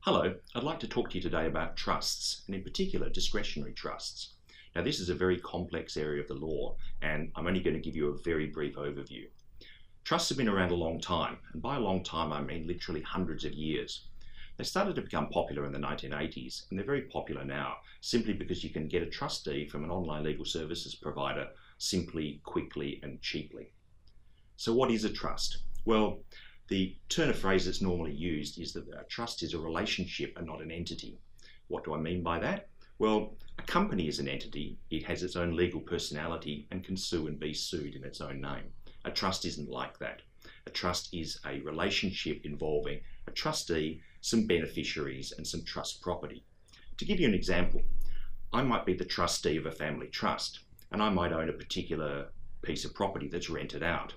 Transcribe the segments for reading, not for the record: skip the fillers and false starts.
Hello, I'd like to talk to you today about trusts, and in particular discretionary trusts. Now this is a very complex area of the law, and I'm only going to give you a very brief overview. Trusts have been around a long time, and by a long time I mean literally hundreds of years. They started to become popular in the 1980s, and they're very popular now, simply because you can get a trustee from an online legal services provider simply, quickly and cheaply. So what is a trust? Well, the turn of phrase that's normally used is that a trust is a relationship and not an entity. What do I mean by that? Well, a company is an entity. It has its own legal personality and can sue and be sued in its own name. A trust isn't like that. A trust is a relationship involving a trustee, some beneficiaries and some trust property. To give you an example, I might be the trustee of a family trust and I might own a particular piece of property that's rented out.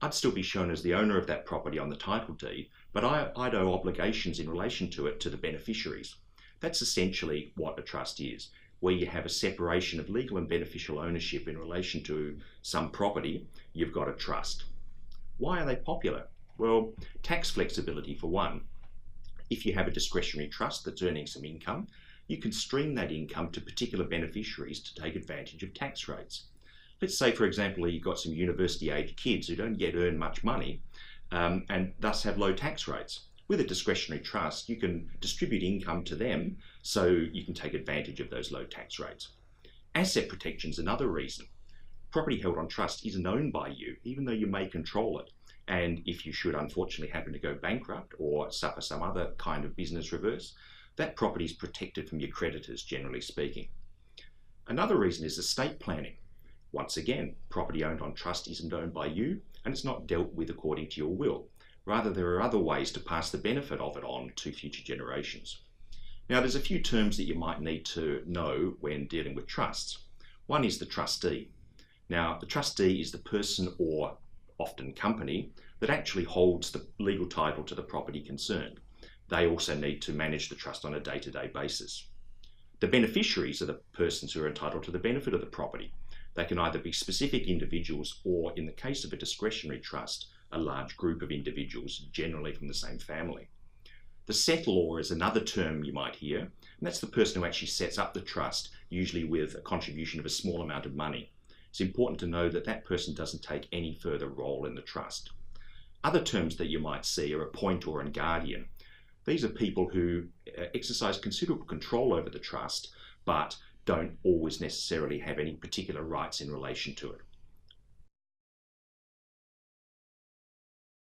I'd still be shown as the owner of that property on the title deed, but I'd owe obligations in relation to it to the beneficiaries. That's essentially what a trust is, where you have a separation of legal and beneficial ownership in relation to some property. You've got a trust. Why are they popular? Well, tax flexibility for one. If you have a discretionary trust that's earning some income, you can stream that income to particular beneficiaries to take advantage of tax rates. Let's say, for example, you've got some university-age kids who don't yet earn much money and thus have low tax rates. With a discretionary trust, you can distribute income to them so you can take advantage of those low tax rates. Asset protection is another reason. Property held on trust isn't owned by you, even though you may control it. And if you should unfortunately happen to go bankrupt or suffer some other kind of business reverse, that property is protected from your creditors, generally speaking. Another reason is estate planning. Once again, property owned on trust isn't owned by you and it's not dealt with according to your will. Rather, there are other ways to pass the benefit of it on to future generations. Now, there's a few terms that you might need to know when dealing with trusts. One is the trustee. Now, the trustee is the person or often company that actually holds the legal title to the property concerned. They also need to manage the trust on a day-to-day basis. The beneficiaries are the persons who are entitled to the benefit of the property. They can either be specific individuals or, in the case of a discretionary trust, a large group of individuals, generally from the same family. The settlor is another term you might hear, and that's the person who actually sets up the trust, usually with a contribution of a small amount of money. It's important to know that that person doesn't take any further role in the trust. Other terms that you might see are appointor and guardian. These are people who exercise considerable control over the trust, but don't always necessarily have any particular rights in relation to it.